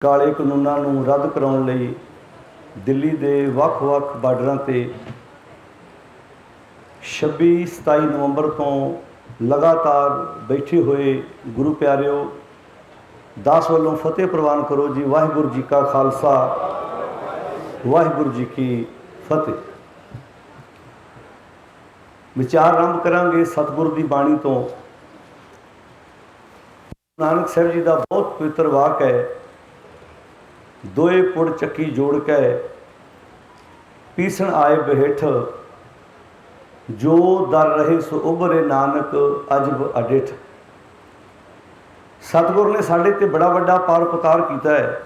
ਕਾਲੇ ਕਾਨੂੰਨਾਂ ਨੂੰ ਰੱਦ ਕਰਾਉਣ ਲਈ ਦਿੱਲੀ ਦੇ ਵੱਖ-ਵੱਖ ਬਾਰਡਰਾਂ ਤੇ 26-27 ਨਵੰਬਰ ਤੋਂ ਲਗਾਤਾਰ ਬੈਠੇ ਹੋਏ ਗੁਰੂ ਪਿਆਰਿਓ, ਦਾਸ ਵੱਲੋਂ ਫਤਿਹ ਪ੍ਰਵਾਨ ਕਰੋ ਜੀ। ਵਾਹਿਗੁਰੂ ਜੀ ਕਾ ਖਾਲਸਾ, ਵਾਹਿਗੁਰੂ ਜੀ ਕੀ ਫਤਿਹ। ਵਿਚਾਰ ਆਰੰਭ ਕਰਾਂਗੇ ਸਤਿਗੁਰ ਦੀ ਬਾਣੀ ਤੋਂ। ਨਾਨਕ ਸਾਹਿਬ ਜੀ ਦਾ ਬਹੁਤ ਪਵਿੱਤਰ ਵਾਕ ਹੈ, ਦੋਏ ਪੁੜ ਚੱਕੀ ਜੋੜ ਕੇ ਪੀਸਣ ਆਏ ਬਿਹਠ, ਜੋ ਦਰ ਰਹੇ ਸੋ ਉਭਰੇ ਨਾਨਕ ਅਜਬ ਅਡਿਠ। ਸਤਿਗੁਰ ਨੇ ਸਾਡੇ ਤੇ ਬੜਾ ਵੱਡਾ ਪਰਉਪਕਾਰ ਕੀਤਾ ਹੈ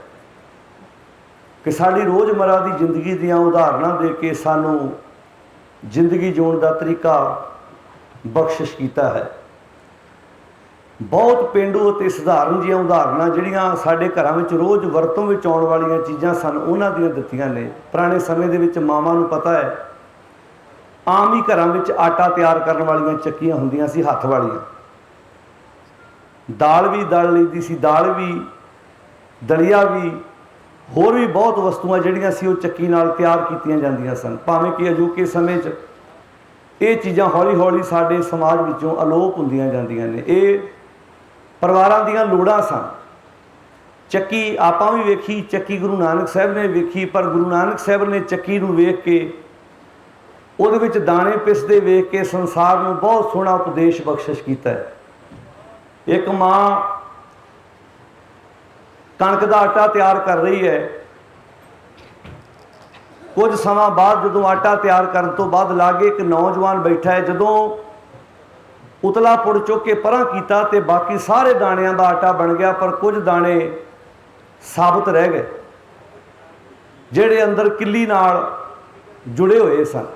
ਕਿ ਸਾਡੀ ਰੋਜ਼ਮर्रा ਦੀ ਜ਼ਿੰਦਗੀ ਦੀਆਂ ਉਦਾਹਰਨਾਂ ਦੇ ਕੇ ਸਾਨੂੰ ਜ਼ਿੰਦਗੀ ਜਿਉਣ ਦਾ ਤਰੀਕਾ ਬਖਸ਼ਿਸ਼ ਕੀਤਾ ਹੈ। ਬਹੁਤ ਪੇਂਡੂ ਅਤੇ ਸਧਾਰਨ ਜਿਹੀਆਂ ਉਦਾਹਰਨਾਂ ਜਿਹੜੀਆਂ ਸਾਡੇ ਘਰਾਂ ਵਿੱਚ ਰੋਜ਼ ਵਰਤੋਂ ਵਿੱਚ ਆਉਣ ਵਾਲੀਆਂ ਚੀਜ਼ਾਂ ਸਨ, ਉਹਨਾਂ ਦੀਆਂ ਦਿੱਤੀਆਂ ਨੇ। ਪੁਰਾਣੇ ਸਮੇਂ ਦੇ ਵਿੱਚ ਮਾਵਾਂ ਨੂੰ ਪਤਾ ਹੈ, ਆਮ ਹੀ ਘਰਾਂ ਵਿੱਚ ਆਟਾ ਤਿਆਰ ਕਰਨ ਵਾਲੀਆਂ ਚੱਕੀਆਂ ਹੁੰਦੀਆਂ ਸੀ, ਹੱਥ ਵਾਲੀਆਂ। ਦਾਲ ਵੀ ਦਲ ਲਈਦੀ ਸੀ, ਦਾਲ ਵੀ, ਦਲੀਆ ਵੀ, ਹੋਰ ਵੀ ਬਹੁਤ ਵਸਤੂਆਂ ਜਿਹੜੀਆਂ ਸੀ ਉਹ ਚੱਕੀ ਨਾਲ ਤਿਆਰ ਕੀਤੀਆਂ ਜਾਂਦੀਆਂ ਸਨ। ਭਾਵੇਂ ਕਿ ਅਜੋਕੇ ਸਮੇਂ 'ਚ ਇਹ ਚੀਜ਼ਾਂ ਹੌਲੀ ਹੌਲੀ ਸਾਡੇ ਸਮਾਜ ਵਿੱਚੋਂ ਅਲੋਪ ਹੁੰਦੀਆਂ ਜਾਂਦੀਆਂ ਨੇ। ਇਹ ਪਰਿਵਾਰਾਂ ਦੀਆਂ ਲੋੜਾਂ ਸਨ। ਚੱਕੀ ਆਪਾਂ ਵੀ ਵੇਖੀ, ਚੱਕੀ ਗੁਰੂ ਨਾਨਕ ਸਾਹਿਬ ਨੇ ਵੇਖੀ, ਪਰ ਗੁਰੂ ਨਾਨਕ ਸਾਹਿਬ ਨੇ ਚੱਕੀ ਨੂੰ ਵੇਖ ਕੇ, ਉਹਦੇ ਵਿੱਚ ਦਾਣੇ ਪਿਸਦੇ ਵੇਖ ਕੇ ਸੰਸਾਰ ਨੂੰ ਬਹੁਤ ਸੋਹਣਾ ਉਪਦੇਸ਼ ਬਖਸ਼ਿਸ਼ ਕੀਤਾ ਹੈ। ਇੱਕ ਮਾਂ ਕਣਕ ਦਾ ਆਟਾ ਤਿਆਰ ਕਰ ਰਹੀ ਹੈ। ਕੁਝ ਸਮਾਂ ਬਾਅਦ ਜਦੋਂ ਆਟਾ ਤਿਆਰ ਕਰਨ ਤੋਂ ਬਾਅਦ ਲਾਗੇ ਇੱਕ ਨੌਜਵਾਨ ਬੈਠਾ ਹੈ। ਜਦੋਂ ਉਤਲਾ ਪੁੜ ਚੁੱਕ ਕੇ ਪਰਾਂ ਕੀਤਾ ਤੇ ਬਾਕੀ ਸਾਰੇ ਦਾਣਿਆਂ ਦਾ ਆਟਾ ਬਣ ਗਿਆ, ਪਰ ਕੁਝ ਦਾਣੇ ਸਾਬਤ ਰਹਿ ਗਏ ਜਿਹੜੇ ਅੰਦਰ ਕਿੱਲੀ ਨਾਲ ਜੁੜੇ ਹੋਏ ਸਨ।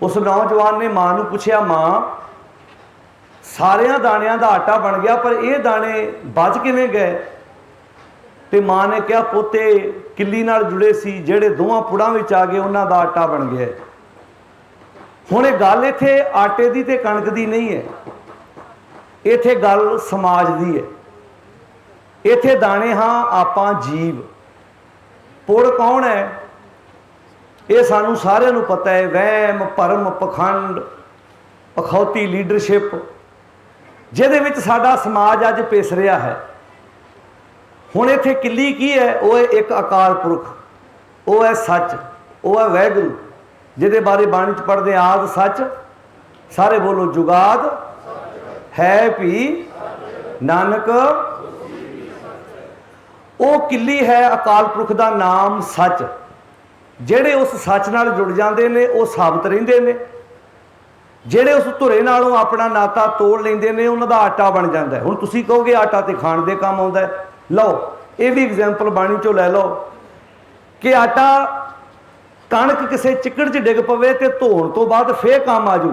ਉਸ ਨੌਜਵਾਨ ਨੇ ਮਾਂ ਨੂੰ ਪੁੱਛਿਆ, ਮਾਂ ਸਾਰਿਆਂ ਦਾਣਿਆਂ ਦਾ ਆਟਾ ਬਣ ਗਿਆ, ਪਰ ਇਹ ਦਾਣੇ ਬਚ ਕਿਵੇਂ ਗਏ? ਤੇ ਮਾਂ ਨੇ ਕਿਹਾ, ਪੋਤੇ ਕਿੱਲੀ ਨਾਲ ਜੁੜੇ ਸੀ, ਜਿਹੜੇ ਦੋਵਾਂ ਪੁੜਾਂ ਵਿੱਚ ਆ ਗਏ ਉਹਨਾਂ ਦਾ ਆਟਾ ਬਣ ਗਿਆ। ਹੁਣ ਇਹ ਗੱਲ ਇੱਥੇ ਆਟੇ ਦੀ ਤੇ ਕਣਕ ਦੀ ਨਹੀਂ ਹੈ, ਇੱਥੇ ਗੱਲ ਸਮਾਜ ਦੀ ਹੈ। ਇੱਥੇ ਦਾਣੇ ਹਾਂ ਆਪਾਂ ਜੀਵ, ਪੁੜ ਕੌਣ ਹੈ ਇਹ ਸਾਨੂੰ ਸਾਰਿਆਂ ਨੂੰ ਪਤਾ ਹੈ। ਵਹਿਮ, ਭਰਮ, ਪਖੰਡ, ਅਖੌਤੀ ਲੀਡਰਸ਼ਿਪ, ਜਿਹਦੇ ਵਿੱਚ ਸਾਡਾ ਸਮਾਜ ਅੱਜ ਪਿਸ ਰਿਹਾ ਹੈ। ਹੁਣ ਇੱਥੇ ਕਿੱਲੀ ਕੀ ਹੈ? ਉਹ ਹੈ ਇੱਕ ਅਕਾਲ ਪੁਰਖ, ਉਹ ਹੈ ਸੱਚ, ਉਹ ਹੈ ਵਾਹਿਗੁਰੂ, ਜਿਹਦੇ ਬਾਰੇ ਬਾਣੀ 'ਚ ਪੜ੍ਹਦੇ ਆਦ ਸੱਚ, ਸਾਰੇ ਬੋਲੋ ਜੁਗਾਦ ਹੈ ਭੀ ਨਾਨਕ। ਉਹ ਕਿੱਲੀ ਹੈ ਅਕਾਲ ਪੁਰਖ ਦਾ ਨਾਮ ਸੱਚ। ਜਿਹੜੇ ਉਸ ਸੱਚ ਨਾਲ ਜੁੜ ਜਾਂਦੇ ਨੇ ਉਹ ਸਾਬਤ ਰਹਿੰਦੇ ਨੇ। ਜਿਹੜੇ ਉਸ ਧੁਰੇ ਨਾਲੋਂ ਆਪਣਾ ਨਾਤਾ ਤੋੜ ਲੈਂਦੇ ਨੇ ਉਹਨਾਂ ਦਾ ਆਟਾ ਬਣ ਜਾਂਦਾ ਹੈ। ਹੁਣ ਤੁਸੀਂ ਕਹੋਗੇ ਆਟਾ ਤੇ ਖਾਣ ਦੇ ਕੰਮ ਆਉਂਦਾ ਹੈ। ਲਓ ਇਹ ਵੀ ਐਗਜ਼ਾਮਪਲ ਬਾਣੀ 'ਚੋਂ ਲੈ ਲਓ ਕਿ ਆਟਾ, ਕਣਕ ਕਿਸੇ ਚਿੱਕੜ 'ਚ ਡਿੱਗ ਪਵੇ ਤੇ ਧੋਣ ਤੋਂ ਬਾਅਦ ਫੇਰ ਕੰਮ ਆ ਜੂ,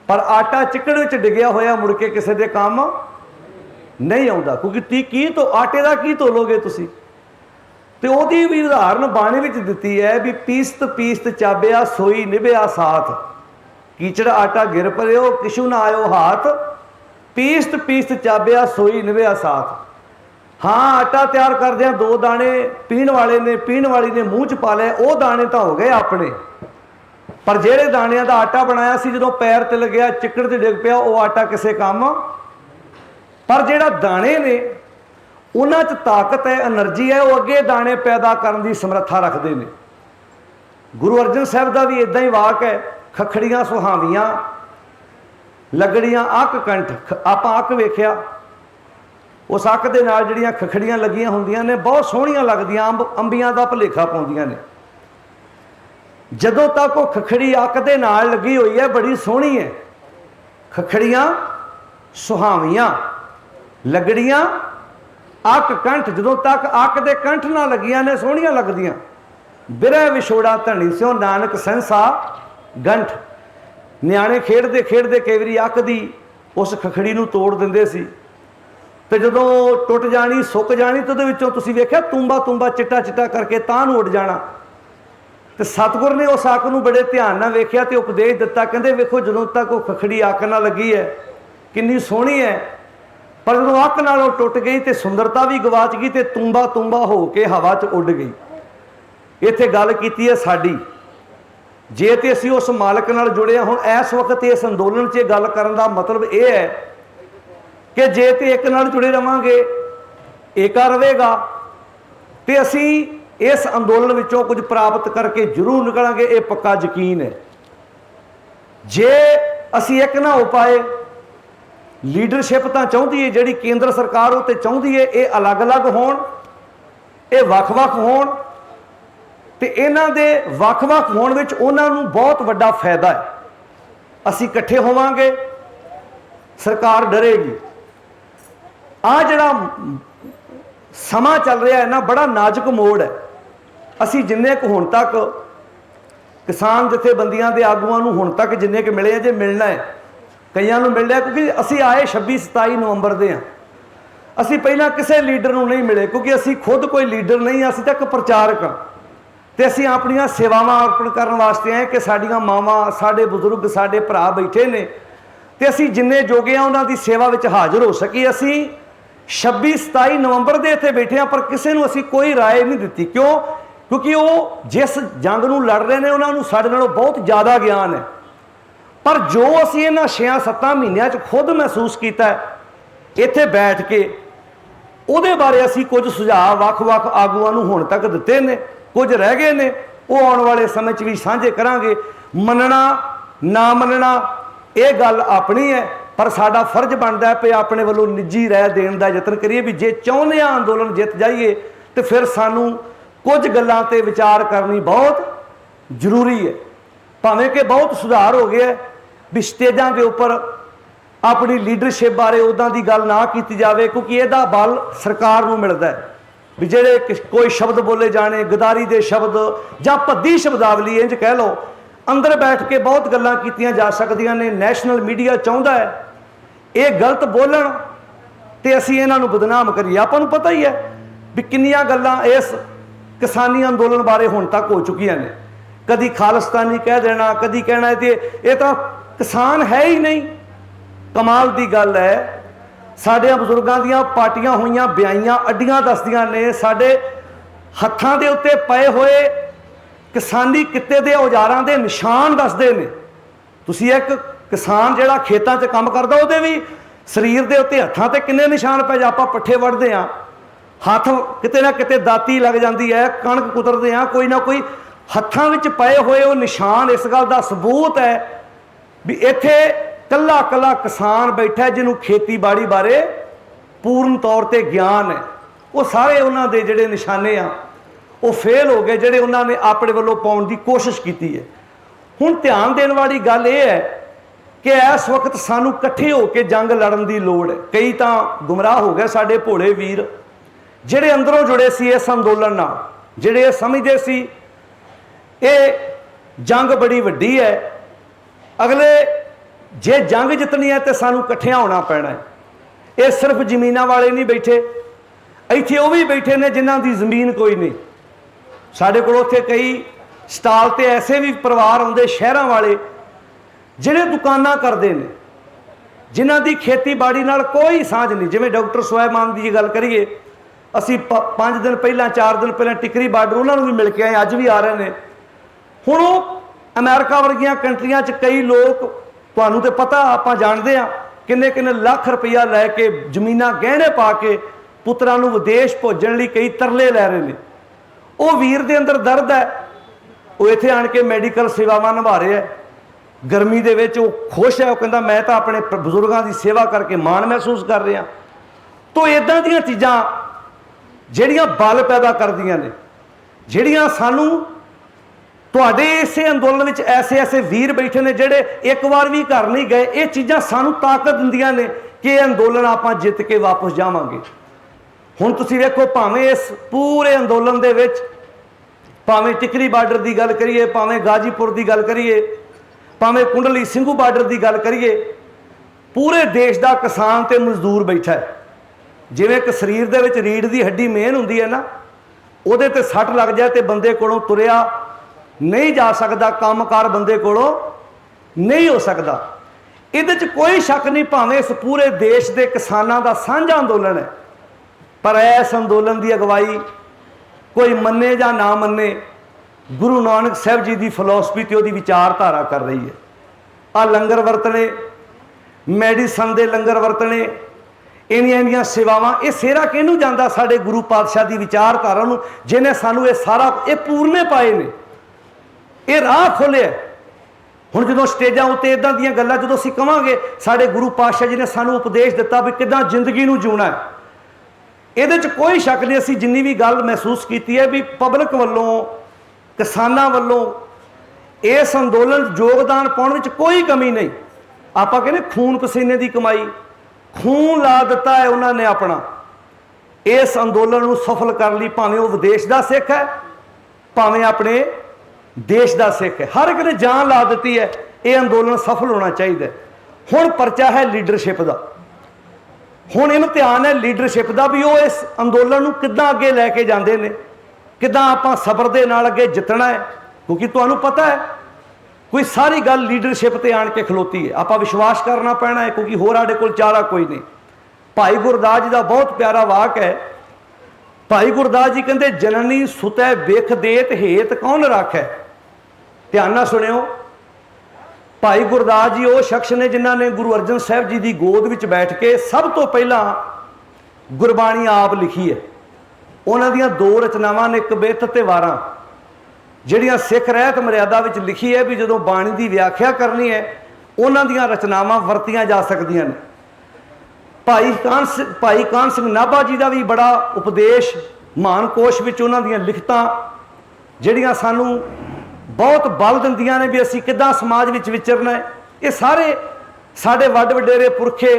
ਪਰ ਆਟਾ ਚਿੱਕੜ ਵਿੱਚ ਡਿੱਗਿਆ ਹੋਇਆ ਮੁੜ ਕੇ ਕਿਸੇ ਦੇ ਕੰਮ ਨਹੀਂ ਆਉਂਦਾ, ਕਿਉਂਕਿ ਕੀ ਤੋਂ ਆਟੇ ਦਾ ਕੀ ਧੋਲੋਗੇ ਤੁਸੀਂ। ਤੇ ਉਹਦੀ ਵੀ ਉਦਾਹਰਨ ਬਾਣੀ ਵਿੱਚ ਦਿੱਤੀ ਹੈ ਵੀ ਪੀਸਤ ਪੀਸਤ ਚਾਬਿਆ ਸੋਈ ਨਿਭਿਆ ਸਾਥ, ਕੀਚੜ ਆਟਾ ਗਿਰ ਪਰਿਓ ਕਿਛੂ ਨਾ ਆਇਓ ਹਾਥ, ਪੀਸਤ ਪੀਸਤ ਚਾਬਿਆ ਸੋਈ ਨਿਭਿਆ ਸਾਥ। ਹਾਂ ਆਟਾ ਤਿਆਰ ਕਰਦਿਆਂ ਦੋ ਦਾਣੇ ਪੀਣ ਵਾਲੇ ਨੇ, ਪੀਣ ਵਾਲੀ ਨੇ ਮੂੰਹ 'ਚ ਪਾ ਲਿਆ, ਉਹ ਦਾਣੇ ਤਾਂ ਹੋ ਗਏ ਆਪਣੇ, ਪਰ ਜਿਹੜੇ ਦਾਣਿਆਂ ਦਾ ਆਟਾ ਬਣਾਇਆ ਸੀ ਜਦੋਂ ਪੈਰ ਤੇ ਲੱਗਿਆ ਚਿੱਕੜ 'ਤੇ ਡਿੱਗ ਪਿਆ ਉਹ ਆਟਾ ਕਿਸੇ ਕੰਮ। ਪਰ ਜਿਹੜਾ ਦਾਣੇ ਨੇ ਉਹਨਾਂ 'ਚ ਤਾਕਤ ਹੈ, ਐਨਰਜੀ ਹੈ, ਉਹ ਅੱਗੇ ਦਾਣੇ ਪੈਦਾ ਕਰਨ ਦੀ ਸਮਰੱਥਾ ਰੱਖਦੇ ਨੇ। ਗੁਰੂ ਅਰਜਨ ਸਾਹਿਬ ਦਾ ਵੀ ਇੱਦਾਂ ਹੀ ਵਾਕ ਹੈ, ਖੱਖੜੀਆਂ ਸੁਹਾਵੀਆਂ ਲੱਗੜੀਆਂ ਅੱਕ ਕੰਠ। ਆਪਾਂ ਅੱਕ ਵੇਖਿਆ, ਉਸ ਅੱਕ ਦੇ ਨਾਲ ਜਿਹੜੀਆਂ ਖੱਖੜੀਆਂ ਲੱਗੀਆਂ ਹੁੰਦੀਆਂ ਨੇ ਬਹੁਤ ਸੋਹਣੀਆਂ ਲੱਗਦੀਆਂ, ਅੰਬੀਆਂ ਦਾ ਭੁਲੇਖਾ ਪਾਉਂਦੀਆਂ ਨੇ। ਜਦੋਂ ਤੱਕ ਉਹ ਖੱਖੜੀ ਅੱਕ ਦੇ ਨਾਲ ਲੱਗੀ ਹੋਈ ਹੈ ਬੜੀ ਸੋਹਣੀ ਹੈ, ਖੱਖੜੀਆਂ ਸੁਹਾਵੀਆਂ ਲੱਗੜੀਆਂ ਅੱਕ ਕੰਠ। ਜਦੋਂ ਤੱਕ ਅੱਕ ਦੇ ਕੰਠ ਨਾਲ ਲੱਗੀਆਂ ਨੇ ਸੋਹਣੀਆਂ ਲੱਗਦੀਆਂ। ਬਿਰਹਿ ਵਿਛੋੜਾ ਧਣੀ ਸਿਓ ਨਾਨਕ ਸਹਿਸਾ ਗੰਠ। ਨਿਆਣੇ ਖੇਡਦੇ ਖੇਡਦੇ ਕਈ ਵਾਰੀ ਅੱਕ ਦੀ ਉਸ ਖੱਖੜੀ ਨੂੰ ਤੋੜ ਦਿੰਦੇ ਸੀ, ਤੇ ਜਦੋਂ ਟੁੱਟ ਜਾਣੀ ਸੁੱਕ ਜਾਣੀ ਤੇ ਉਹਦੇ ਵਿੱਚੋਂ ਤੁਸੀਂ ਵੇਖਿਆ ਤੁੰਬਾ ਤੁੰਬਾ ਚਿੱਟਾ ਚਿੱਟਾ ਕਰਕੇ ਤਾਂ ਨੂੰ ਉੱਡ ਜਾਣਾ। ਤੇ ਸਤਿਗੁਰ ਨੇ ਉਸ ਅੱਕ ਨੂੰ ਬੜੇ ਧਿਆਨ ਨਾਲ ਵੇਖਿਆ ਤੇ ਉਪਦੇਸ਼ ਦਿੱਤਾ, ਕਹਿੰਦੇ ਵੇਖੋ ਜਦੋਂ ਤੱਕ ਉਹ ਖੱਖੜੀ ਅੱਕ ਨਾਲ ਲੱਗੀ ਹੈ ਕਿੰਨੀ ਸੋਹਣੀ ਹੈ, पर जो अक नालों टुट गई तो सुंदरता भी गवाच गई तो तुम्बा तुम्बा हो के हवा च उड़ गई। इत्थे गल कीती है साडी, जे तो असी उस मालक नाल जुड़े हुण इस वक्त इस अंदोलन च गल करन दा मतलब यह है कि जे तो एक नाल जुड़े रहांगे, एका रहेगा, तो असी इस अंदोलन विचों कुछ प्राप्त करके जरूर निकलांगे, ये पक्का यकीन है। जे असी एक ना हो पाए, लीडरशिप तो चाहती है जिहड़ी केंद्र सरकार वो तो चाहती है ये अलग अलग होण, ये वख-वख होण, ते इन्हां दे वख-वख होण विच उन्हां नूं बहुत वड्डा फायदा है। असी इकट्ठे होवांगे, सरकार डरेगी। आ जिहड़ा समा चल रहा है ना, बड़ा नाजुक मोड़ है। असी जिन्ने क हुण तक किसान जथेबंदियां दे आगूआं नूं हुण तक जिन्ने क मिले, जे मिलना है कईयां नूं मिल लिया, क्योंकि असी आए 26-27 नवंबर दे हां। असी पहलां किसी लीडर नूं नहीं मिले, क्योंकि असी खुद कोई लीडर नहीं, असी तां इक प्रचारक हां। ते असी अपणियां सेवावां अर्पण करन वास्ते आए कि साडीआं मावां, साडे बजुर्ग, साडे भरा बैठे ने, ते असी जिन्ने जोगे आ उन्हां दी सेवा विच हाज़र हो सकी। असी 26-27 नवंबर दे इत्थे बैठे हैं, पर किसी नूं असी कोई राय नहीं दित्ती। क्यों? क्योंकि वो जिस जंग नूं लड़ रहे हैं उन्होंने साडे नालों बहुत ज़्यादा ज्ञान है। पर जो असी इन्हां 6-7 महीनों च खुद महसूस किया है इत्थे बैठ के, उहदे बारे असी कुछ सुझाव वख-वख आगूआं नूं हुण तक दित्ते ने, कुछ रह गए ने, वो आने वाले समय च भी साझे करांगे। मनना ना मनना ये गल अपनी है, पर साडा फर्ज बनता है कि अपने वालों निजी राय देने का यतन करिए भी जे चाहुंदे आ अंदोलन जित जाइए तो फिर सानू कुछ गल्लां ते विचार करनी बहुत जरूरी है। भावें कि बहुत सुधार हो गया भी स्टेजां के उपर अपनी लीडरशिप बारे उदां दी गल ना की जाए, क्योंकि यदा बल सरकार नूं मिलदा है भी जेड़े कोई शब्द बोले जाने, गदारी दे शब्द जां भद्दी शब्दावली इंज कह लो, अंदर बैठ के बहुत गल्लां कीतियां जा सकदियां ने। नैशनल मीडिया चाहुंदा है ये गलत बोलन ते असीं इन्हां नूं बदनाम करिए। आपां नूं पता ही है भी किन्नियां गल्लां इस किसानी अंदोलन बारे हुण तक हो चुकियां ने। कदी खालिस्तानी कह देना, कदी कहना ये तो किसान है ही नहीं। कमाल की गल है, साडे बजुर्गों दीयां पाटियां हुईयां ब्याइयां अड्डियां दसदियां ने, साडे हत्थां दे उत्ते पए होए किसानी किते दे औजारां दे निशान दसदे ने। तुसीं एक किसान जिहड़ा खेतां 'च काम करदा उहदे भी शरीर दे उत्ते हत्थां ते किन्ने निशान पए, आपां पट्ठे वढ़दे आ हत्थ किते ना किते दाती लग जाती है, कणक कुतरदे आ, कोई ना कोई हत्थां विच पए होए वो निशान इस गल का सबूत है भी इत्थे कल्ला कल्ला किसान बैठा है जिन्होंने खेतीबाड़ी बारे पूर्ण तौर पर ज्ञान है। वो सारे उन्होंने दे जिहड़े निशाने आ वो फेल हो गए जिहड़े उन्होंने अपने वालों पाउण की कोशिश की है। हुण ध्यान देने वाली गल यह है कि इस वक्त सानू इकट्ठे होकर जंग लड़न की लोड़ है। कई तो गुमराह हो गए साडे भोले वीर जिहड़े अंदरों जुड़े सी इस अंदोलन नाल, जिहड़े समझदे सी ये जंग बड़ी वड्डी है, अगले जे जंग जितनी है तो सानू इकट्ठियां होना पैना है। ये सिर्फ जमीनां वाले नहीं बैठे, इत्थे वो भी बैठे ने जिन्हां दी जमीन कोई नहीं। साडे कोल उत्थे कई स्टाल ते ऐसे भी परिवार आउंदे शहरां वाले जिहड़े दुकानां करदे ने, जिन्हां दी खेतीबाड़ी नाल कोई साझ नहीं। जिवें डॉक्टर सुलेमान की गल करिए, असी 5 दिन पहला 4 दिन पहला टिकरी बार्डर उन्होंने भी मिल के आए, अज भी आ रहे हैं। हुण अमेरिका वर्गियां कंट्रियां च कई लोग, तुहानूं तो पता आपां जानते हैं किन्ने किन्ने लाख रुपया लैके जमीनां गहने पा के पुत्रां नूं विदेश भेजण लई कई तरले लै रहे हैं। वो वीर दे अंदर दर्द है, वो इत्थे आण के मैडिकल सेवावां निभा रहे है, गर्मी दे विच वो खुश है, वो कहंदा मैं तो अपने बजुर्गों की सेवा करके माण महसूस कर रहा। तो इदां दीयां चीज़ां ਜਿਹੜੀਆਂ बल पैदा करदियां ने, ਜਿਹੜੀਆਂ सानू तुहाडे इसे अंदोलन विच ऐसे ऐसे वीर बैठे ने जिहड़े एक बार भी घर नहीं गए। ये चीज़ां सानू ताकत दिंदियां ने कि ये अंदोलन आपां जित के वापस जावांगे। हुण तुसीं वेखो, भावें इस पूरे अंदोलन दे विच भावें टिकरी बार्डर की गल करिए, भावें गाजीपुर की गल करिए, भावें कुंडली ਸਿੰਘੂ बार्डर की गल करिए, पूरे देश का किसान ते मजदूर बैठा है। जिवें एक शरीर दे विच रीढ़ की हड्डी मेन हुंदी है ना, उहदे ते सट लग जाए तो बंदे कोलों तुरिया नहीं जा सकता, काम कार बंदे कोलों नहीं हो सकता। ਇਹਦੇ 'ਚ ਕੋਈ ਸ਼ੱਕ नहीं, भावें इस पूरे देश के किसानों का साझा अंदोलन है, पर इस अंदोलन की अगवाई कोई मन्ने या ना मन्ने, गुरु नानक साहब जी की फिलोसफी तो उसकी विचारधारा कर रही है। आ लंगर वरतने, मैडिसन के लंगर वरतने, इनियां सेवावां, ये सेरा किहनूं जांदा? साडे गुरु पातशाह की विचारधारा नूं, जिन्हें सानू ये सारा ये पूरने पाए ने, ये राह खोलिया। हुण जदों स्टेजां उत्ते इदां दीयां गल्लां जदों असीं कहांगे, साडे गुरु पातशाह जी ने सानू उपदेश दिता भी किदां जिंदगी नूं जीउणा है, ਇਹਦੇ 'ਚ कोई शक नहीं। असीं जिन्नी भी गल महसूस की है भी पब्लिक वालों, किसानां वालों इस अंदोलन योगदान पाउण विच कोई कमी नहीं। आपां कहने खून पसीने की कमाई, खून ला दिता है उन्होंने अपना इस अंदोलन को सफल करने लई, भावें वो विदेश का सिख है, भावें अपने देश का सिख है, हर एक ने जान ला दी है। ये अंदोलन सफल होना चाहिए। हुण परचा है लीडरशिप का, हुण इम्तिहान है लीडरशिप का भी वो इस अंदोलन को किद्दां अगे लैके जाते हैं, किद्दां आपां सबर दे नाल अगे जितना है। क्योंकि तुहानूं पता है कोई सारी गल लीडरशिप ते आण के खलोती है, आपां विश्वास करना पैना है, क्योंकि होर साडे कोल चारा कोई नहीं। भाई गुरदास जी का बहुत प्यारा वाक है। भाई गुरदास जी कहते जननी सुतै बिख देत हेत कौन राखै। ध्यान नाल सुनियो, भाई गुरदास जी वो शख्स ने जिन्होंने गुरु अर्जन साहब जी की गोद में बैठ के सब तो पहला गुरबाणी आप लिखी है। उन्हों दियां दो रचनावां ने, एक बित ते वारां, जिहड़ियां सिख रहत मर्यादा विच लिखी है भी जदों बाणी की व्याख्या करनी है उन्हां दियां रचनावां वरतियां जा सकदियां ने। भाई कान सिंह नाभा जी का भी बड़ा उपदेश महान कोश विच उन्हां दियां लिखतां जिहड़ियां सानू बहुत बल दिंदियां ने भी असीं किद्दां समाज विच विचरना है। ये सारे साडे वड वडेरे पुरखे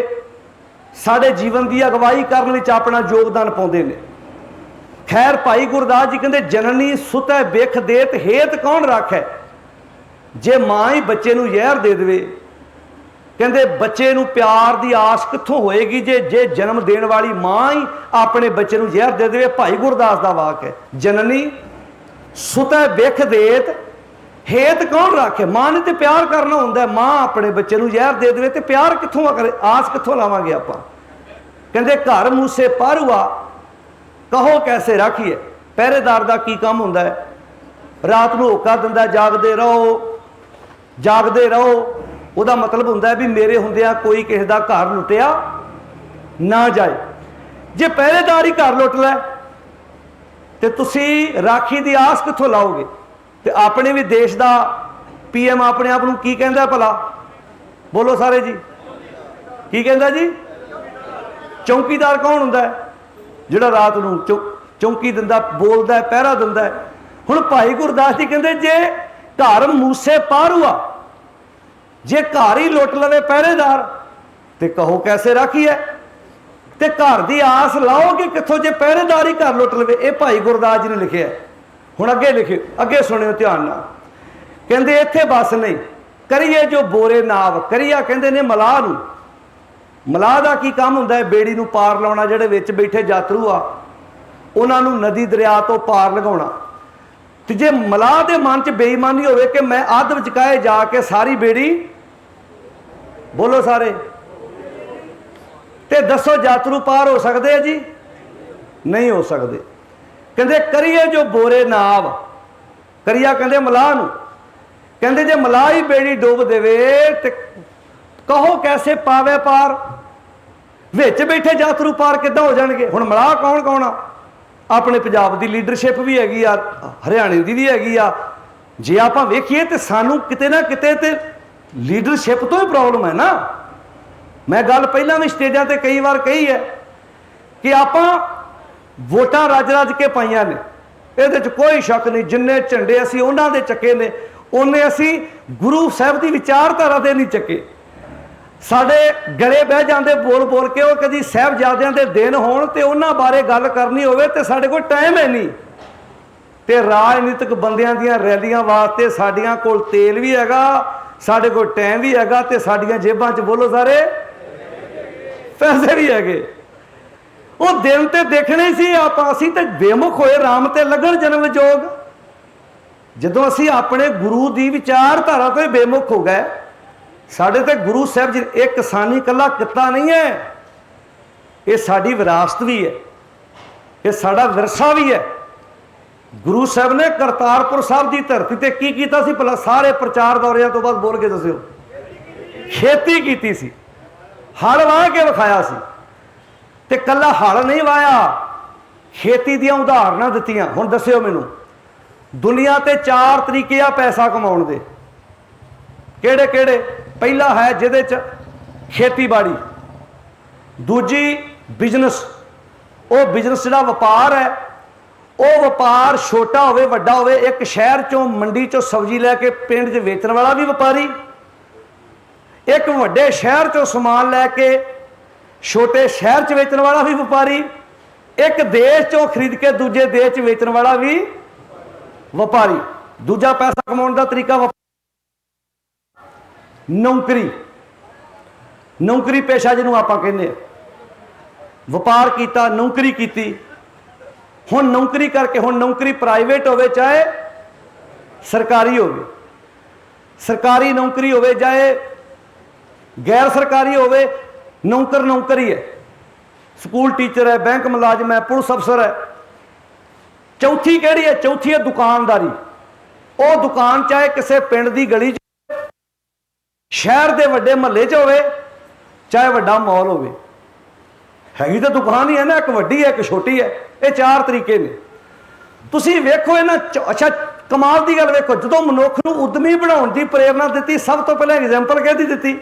साडे जीवन की अगवाई करने विच अपना योगदान पाउंदे ने। खैर भाई गुरदास जी कहते जननी सुतै बिख देत हेत कौन राखै। जे माँ ही बच्चे नूं जहर दे देवे, कहते बच्चे नूं प्यार की आस कित्थों होएगी जे जन्म देने वाली माँ ही अपने बच्चे नूं जहर दे देवे। भाई गुरदास का वाक है, जननी सुतै बिख देत हेत कौन राखे। माँ ने तो प्यार करना होंदा है, माँ अपने बच्चे नूं जहर दे देवे तो प्यार कित्थों करे, आस कित्थों लावांगे आपां। कहते घर मूसे पारुआ कहो कैसे राखिए। पहरेदार का की काम होंदा है, रात को होका दिंदा जागदे रहो जागदे रहो। उसका मतलब होंदा है भी मेरे हुंदियां कोई किसी का घर लुटिया ना जाए। जे पहरेदार ही घर लुट लै तो तुसी राखी की आस कित्थों लाओगे। तो अपने भी देश का PM अपने आप की कहता भला, बोलो सारे जी की कहता जी। चौकीदार कौन होंदा है, जिहड़ा रात को चौकी दिंदा, बोलदा है, पहरा दिंदा है। हुण भाई गुरदास जी कहते जे घर मूसे पारुआ, जे घर ही लुट लवे पहरेदार तो कहो कैसे राखी है। तो घर की आस लाओगे कित्थों जे पहरेदार ही घर लुट लवे। ये भाई गुरदास जी ने लिखे है। हुण अगे लिखे, अगे सुनियो ध्यान नाल। कहते इत्थे बस नहीं करिए जो बोरे नाव। करिया कहते ने मलाह नूं। मलाह का की काम होंदा है, बेड़ी नूं पार लाउणा। जिहड़े विच बैठे यात्रु आ उन्हां नूं नदी दरिया तो पार लगाउणा। ते जे मलाह दे मन च बेईमानी होवे कि मैं अध विचकाए जाके सारी बेड़ी, बोलो सारे, ते दसो यात्रु पार हो सकते हैं जी, नहीं हो सकते। कहते करिए जो बोरे नाव। करिया कहते मलाह नूं। कहते जे मलाह ही बेड़ी डूब देवे ते कहो कैसे पावे पार। विच बैठे यात्रु पार किद्दां हो जाणगे। हुण मलाह कौन कौन आ, अपने पंजाब की लीडरशिप भी हैगी आ, हरियाणे की भी हैगी आ। जे आपां वेखीए ते सानू किते ना किते ते लीडरशिप तो ही प्रॉब्लम है ना। मैं गल पहलां भी स्टेजां ते कई बार कही है कि आपां वोटां रज रज के पाइयां ने, इहदे च कोई शक नहीं। जिन्ने झंडे असीं उन्हां दे चक्के ने, उन्ने असीं गुरु साहब की विचारधारा दे नहीं चक्के। साडे गले बह जाते बोल बोल के। वो कभी साहिबजादियां दे दिन होण ते उन्हां बारे गल करनी होवे ते साडे कोल टाइम है नहीं। ते राजनीतिक बंदियां दीयां रैलियां वास्ते साडियां कोल तेल भी हैगा, साडे कोल टाइम भी हैगा, ते साडियां जेबां च बोलो सारे पैसे भी हैगे। वो दिन ते देखने सी आपां, असीं ते बेमुख होए राम ते लगन जन्म जोग। जदों असीं अपने गुरु की विचारधारा तो ही बेमुख हो गए साढ़े ते गुरु साहब जी ये किसानी कला किता नहीं है, ये साड़ी विरासत भी है, ये साड़ा विरसा भी है। गुरु साहब ने करतारपुर साहब की धरती ते की कीता सी भला? सारे प्रचार दौरिया तो बाद बोल के दस्यो। खेती कीती सी, हल वाह के विखाया सी, ते कला हल नहीं वाया, खेती दी उदाहरण दित्तियां। हुण दस्यो मैनू, दुनिया ते 4 तरीके आ पैसा कमाउण दे, किहड़े किहड़े? पहला है जिहदे च खेतीबाड़ी, दूजी बिजनस, वो बिजनस जिहड़ा वपार है, वो वपार छोटा होवे वड्डा होवे। एक शहर चों मंडी चों सब्जी लैके पिंड च वेचण वाला भी वपारी, एक वड्डे शहर चों समान लैके छोटे शहर च वेचण वाला भी वपारी, एक देश चों खरीद के दूजे देश च वेचण वाला भी वपारी। दूजा पैसा कमाउण दा तरीका नौकरी, नौकरी पेशा जिन्हों आप कहने। वपार किया, नौकरी की, हुण नौकरी करके, हुण नौकरी प्राइवेट होवे चाहे सरकारी होवे, सरकारी नौकरी होवे चाहे गैर सरकारी होवे, नौकर नौकर ही है। स्कूल टीचर है, बैंक मुलाजम है, पुलिस अफसर है। चौथी किहड़ी है? चौथी है दुकानदारी। वो दुकान चाहे किसी पिंड की गली शहर के वड्डे महल्ले च होवे, चाहे वड्डा मॉल होवे, हैगी तो दुकान ही है ना, एक वड्डी है एक छोटी है। ये 4 तरीके ने। तुसी वेखो इन्हां। अच्छा कमाल की गल वेखो, जो मनुख नूं उद्यमी बनाउण दी प्रेरणा दी, सब तो पहले एग्जाम्पल कहती दी?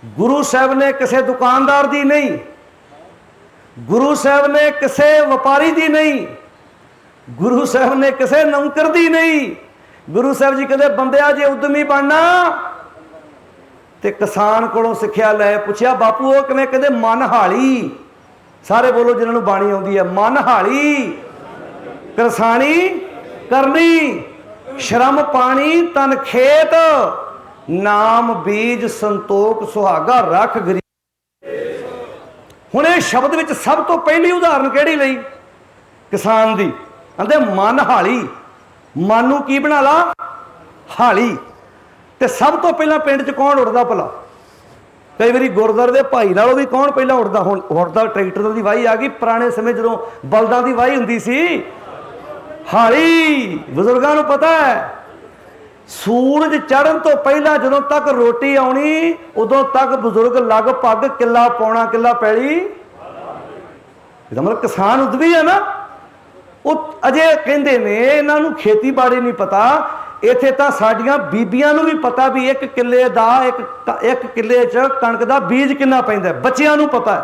गुरु साहब ने किसी दुकानदार दी नहीं, गुरु साहब ने किसी व्यापारी दी नहीं, गुरु साहब ने किसी नौकर दी नहीं। गुरु साहब जी कहते बंदिया जे उद्यमी बनना ते किसान कोलों सिक्ख्या लै। पुछया बापू वो किवें? कहते मन हाली। सारे बोलो जिन्होंने बाणी आउंदी है, मन हाली करसानी करनी, श्रम पानी तन खेत, नाम बीज संतोख सुहागा रख गरीब। हुण इह शब्द विच सब तो पहली उदाहरण किहड़ी लई? किसान दी। कहंदे मन हाली, मन नूं की बना ला? हाली। ते सब तो पहला पिंड च कौन उड़दा भला? कई बारी गुरद्वारे दे भाई नालों भी कौन पहला उड़दा? हुण उड़दा ट्रैक्टर दी वाही आ गई, पुराने समय जदों बलदां दी वाही हुंदी सी हाली। बजुर्गां नूं पता है, सूरज चढ़न तो पहला जदों तक रोटी आउणी उदों तक बजुर्ग लगभग किला पौना किला पैली, मतलब किसान उद्यमी है ना। वो अजे कहते ने इन्हां नूं खेतीबाड़ी नहीं पता। इत्थे तां साडीआं बीबियां नूं भी पता भी एक किले दा एक किले च कणक दा बीज किन्ना पैंदा है, बच्चिआं नूं पता है।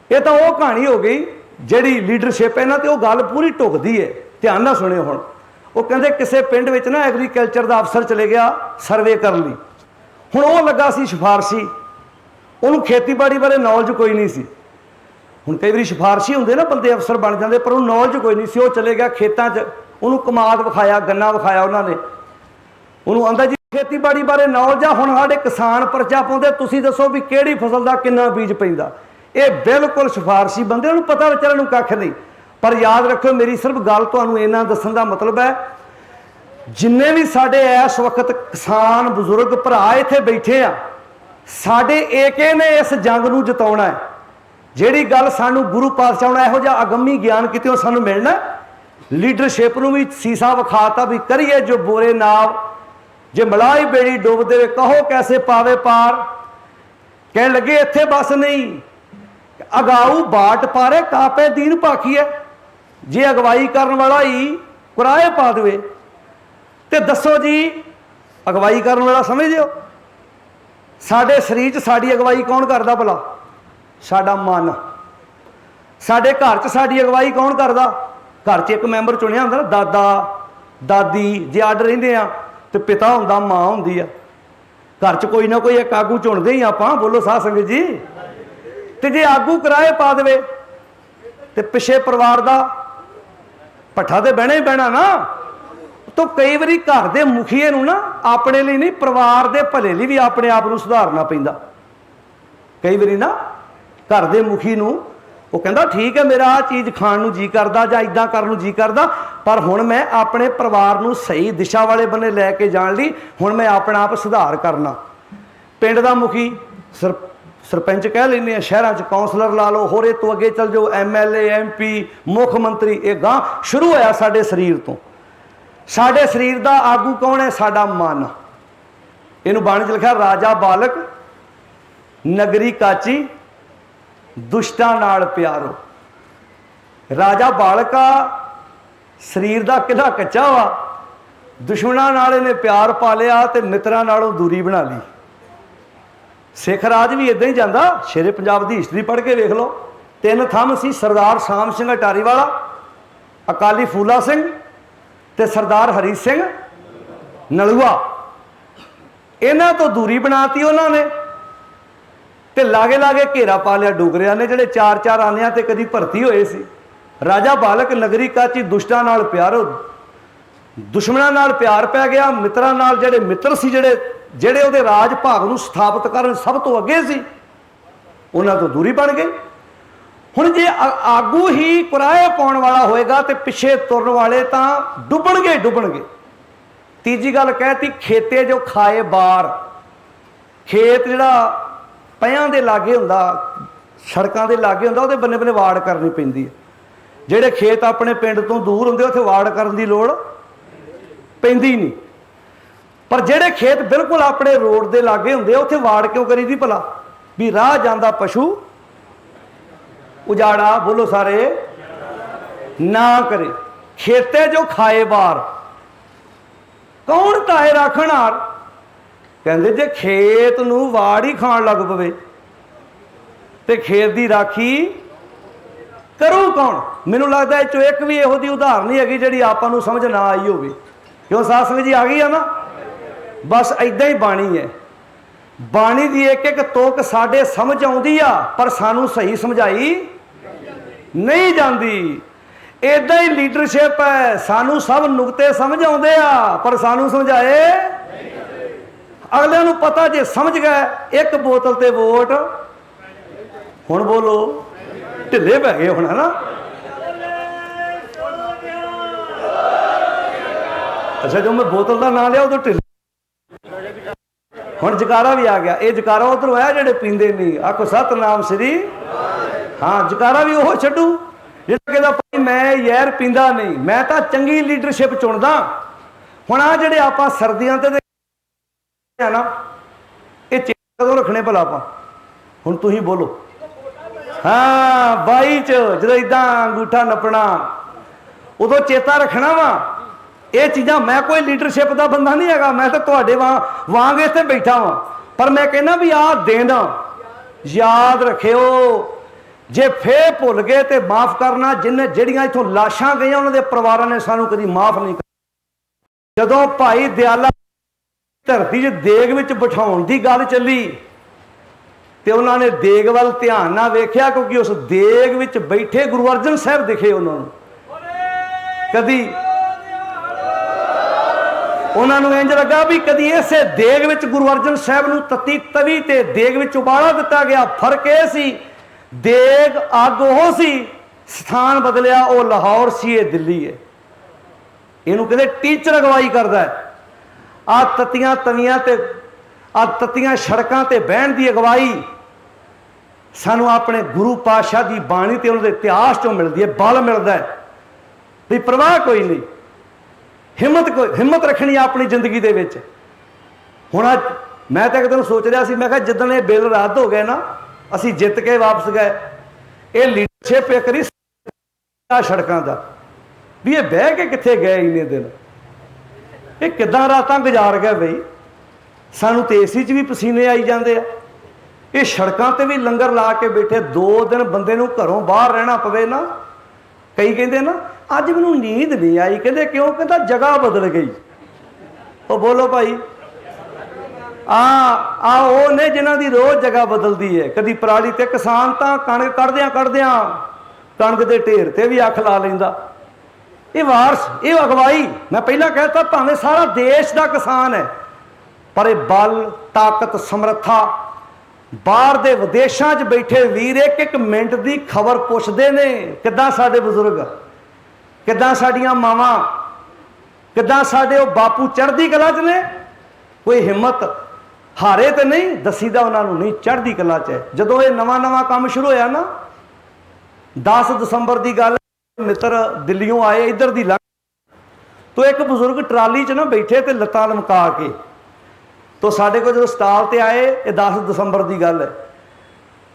ये तां वो कहानी हो गई जिहड़ी लीडरशिप है ना, ते वो गल पूरी ढुकदी है। ध्यान नाल सुणिओ। हुण वो कहंदे किसी पिंड विच ना एग्रीकल्चर दा अफसर चले गया सर्वे करन लई। हुण वो लगा सी सिफारशी, उहनूं खेतीबाड़ी बारे नॉलेज कोई नहीं सी। हुण कई बारी सिफारशी हुंदे ना बंदे अफसर बन जाते, पर उन्होंने नॉलेज कोई नहीं सी। वो चले गया खेतां च, उन्होंने कमाद विखाया, गन्ना विखाया उन्होंने। उन्होंने आंदा जी खेतीबाड़ी बारे नॉलेज आ, हुण साडे किसान परचा पाउंदे, तुसीं दसो भी किहड़ी फसल दा किन्ना बीज पैंदा। ये बिल्कुल सिफारशी बंदे, उन्होंने पता बेचारे नूं कख नहीं। पर याद रखो, मेरी सिर्फ गल तुहानूं इन्ना दस्सण दा मतलब है, जिन्ने भी साडे इस वक्त किसान बजुर्ग भरा इत्थे बैठे आ, साडे एके ने इस जंग नूं जिताउणा है। जिहड़ी गल सानू गुरु पातशाह ने इहो जिहा अगम्मी ज्ञान कितों सानू मिलना, लीडरशिप नूं भी सीसा विखाता भी करिए जो बोरे नाव, जे मलाई बेड़ी डुब दे कहो कैसे पावे पार। कहने लगे इत्थे बस नहीं, अगाऊ बाट पारे कापे दीन पाखी है। जे अगवाई करन वाला ही कुराए पा देवे ते दसो जी अगवाई करन वाला समझ दिओ। साडे शरीर च साडी अगवाई कौन करदा भला? साडा मन। साडे घर च साडी अगवाई कौन करदा? घर च एक मैंबर चुनिया हुंदा ना, दादा दादी। जे अड रहिंदे आ ते पिता हुंदा, मां हुंदी आ। घर च कोई ना कोई एक आगू चुनदे ही आपां, बोलो साध संगत जी। ते जे आगू किराए पा देवे ते पिछे परिवार दा भट्ठा ते बहना ही बहना ना। तो कई बारी घर दे मुखीए नूं ना अपने लिए नहीं, परिवार दे भले लिए भी अपने आप नूं सुधारना पैंदा। कई बारी ना घर दे मुखी नूं वो कहता ठीक है मेरा आ चीज़ खाण नूं जी करदा जां इदां करन नूं जी करदा, पर हुण मैं अपने परिवार नूं सही दिशा वाले बन्ने लैके जाण लई हुण मैं अपना आप सुधार करना। पिंड दा मुखी सरपंच कह लेंगे हैं, शहरों च कौंसलर ला लो, होर तो अगे चल जाओ MLA MP मुख मंत्री, ये गां शुरू होया साडे शरीर तो। साडे शरीर दा आगू कौन है? साडा मन। इनू बाणी च लिखा राजा बालक नगरी काची दुष्टां नाल प्यारो। राजा बालका शरीर दा किला कच्चा वा, दुश्मनां नाल इहने प्यार पा लिया ते मित्रां नालों दूरी बना ली। सिख राज भी इदां ही जाता। शेरे पंजाब की हिस्टरी पढ़ के वेख लो। 3 थंम सी, सरदार शाम सिंह अटारी वाला, अकाली फूला सिंह ते सरदार हरी सिंह नलूआ। इन्हां तो दूरी बनाती उन्होंने ते लागे लागे घेरा पा लिया डोगरिया ने, जिहड़े 4-4 आनियां ते कदी भर्ती होए सी। राजा बालक नगरी काची दुष्टां नाल प्यारो, दुश्मनां नाल प्यार पै गया, मित्रां नाल जिहड़े मित्र सी ਜਿਹੜੇ ਉਹਦੇ ਰਾਜ ਭਾਗ ਨੂੰ ਸਥਾਪਿਤ ਕਰਨ ਸਭ ਤੋਂ ਅੱਗੇ ਸੀ, ਉਹਨਾਂ ਤੋਂ ਦੂਰੀ ਬਣ ਗਈ। ਹੁਣ ਜੇ ਆਗੂ ਹੀ ਕੁਰਾਏ ਪਾਉਣ ਵਾਲਾ ਹੋਏਗਾ ਤੇ ਪਿੱਛੇ ਤੁਰਨ ਵਾਲੇ ਤਾਂ ਡੁੱਬਣਗੇ। ਤੀਜੀ ਗੱਲ ਕਹਿਤੀ ਖੇਤੇ ਜੋ ਖਾਏ ਬਾਰ। ਖੇਤ ਜਿਹੜਾ ਪਿਆਂ ਦੇ ਲਾਗੇ ਹੁੰਦਾ, ਸੜਕਾਂ ਦੇ ਲਾਗੇ ਹੁੰਦਾ, ਉਹਦੇ ਬੰਨੇ ਬੰਨੇ ਵਾੜ ਕਰਨੀ ਪੈਂਦੀ ਹੈ। ਜਿਹੜੇ ਖੇਤ ਆਪਣੇ ਪਿੰਡ ਤੋਂ ਦੂਰ ਹੁੰਦੇ ਉੱਥੇ ਵਾੜ ਕਰਨ ਦੀ ਲੋੜ ਪੈਂਦੀ ਨਹੀਂ। पर जेड़े खेत बिल्कुल अपने रोड के लागे होंगे उत्थे वाड़ क्यों करी दी भला? भी राह जांदा पशु उजाड़ा, बोलो सारे, ना करे। खेते जो खाए बार, कौन ताए राखण हार? कहंदे जे खेत नूं वाड़ ही खाण लग पवे ते खेत की राखी करू कौन? मैनूं लगदा इह चों एक भी इहो जी उदाहरण नहीं हैगी जिहड़ी आपां नूं समझ ना आई होवे। क्यों साध संगत जी आ गई है ना? बस इदां ही बाणी है। बाणी की एक एक तुक साडे समझ आउंदी आ, पर सानू सही समझाई नहीं जाती। इदां ही लीडरशिप है, सानू सब नुकते समझ आउंदे आ, पर सानू समझाए अगले नूं पता जे समझ गए एक बोतल ते वोट। हुण बोलो ढिले पै गए हुण, है ना? अच्छा, जो मैं बोतल का नाम लिया उदों ढिले। हुण जकारा भी आ गया। ये जकारा उधरों आया जेडे पींदे नहीं। आखो सतनाम श्री। हाँ, जकारा भी वो छड्डू जिहड़ा कहदा भाई मैं यार पींदा नहीं, मैं तो चंगी लीडरशिप चुनदा। हुण आ जेडे आपां सर्दियां ते है ना, ये चेता कदों रखने भला आपां? हुण तुसीं बोलो। हाँ, 22 च जदों इदां अंगूठा नपना उदों चेता रखना वा। ये चीज़ां मैं कोई लीडरशिप का बंदा नहीं है, मैं तो तुहाडे वांग इत्थे बैठा हाँ, पर मैं कहना भी आ दिन याद रखियो। जे फिर भुल गए तो माफ़ करना। जिन्हें जिहड़ियां इत्थों लाशां गई उन्होंने परिवारों ने सानू कभी माफ़ नहीं कर। जदों भाई दयाला धरती च देग विच बिठाउण दी गल चली तो उन्होंने देग वाल ध्यान ना वेख्या, क्योंकि उस देग विच बैठे गुरु अर्जन साहब दिखे उन्होंने। कदी उन्होंने इंज लगा भी कदी इसे देग विच गुरु अर्जन साहब नूं तत्ती तवी ते देग विच उबाला दिता गया। फर्क यह सी देग अग वो सी, स्थान बदलिया, वो लाहौर सी, ये दिल्ली है। इनू कहते टीचर अगवाई करता है। आ तत्तियां तवियां ते आ तत्तियां सड़कां ते बहन की अगवाई सानू अपने गुरु पातशाह की बाणी ते उन्होंने इतिहास चों मिलती है, बल मिलता है भी परवाह कोई नहीं। हिम्मत रखनी अपनी जिंदगी दे विच। हुण मैं तो एक दिन सोच रहा सी, मैं कहा जिद्दण ये बिल रद्द हो गए ना, असी जित के वापस गए, ये लीडरशिप एक करी सड़कों का भी ये बह के कित्थे गए इन्ने दिन, ये किदां रातां गुजार गए बई। सानू तो एसी च भी पसीने आई जाते हैं, ये सड़कों ते भी लंगर ला के बैठे। 2 दिन बंदे नूं घरों बाहर रहना पवे ना, कई कहते ना अज मैनूं नींद नहीं आई, कहते क्यों? कहता जगह बदल गई। तो बोलो भाई, वो ने जिन्हां दी रोज़ जगह बदलती है। कदी पराली ते किसान तां कणक कढ़दियां कणक के ढेर ते भी अख ला लैंदा। ये वारस, ये अगवाई। मैं पहला कहता भावें सारा देश का किसान है, पर यह बल, ताकत, समर्था बाहर दे विदेशों च बैठे वीर एक एक मिनट की खबर पुछते ने, किद्दां साडे बुजुर्ग, किद्दां साडियां मावां, किद्दां साडे बापू चढ़दी कला च ने, कोई हिम्मत हारे तो नहीं, दसीदा उन्होंने नहीं, चढ़दी कला च है। जदों ये नवा नवा काम शुरू होया ना, 10 दसंबर की गल, मित्र दिल्लियों आए इधर दी लंघ, तो एक बजुर्ग ट्राली च ना बैठे तो लत्तां लमका के, तो साढ़े को जो स्टाल ते आए, ये 10 दसंबर की गल है,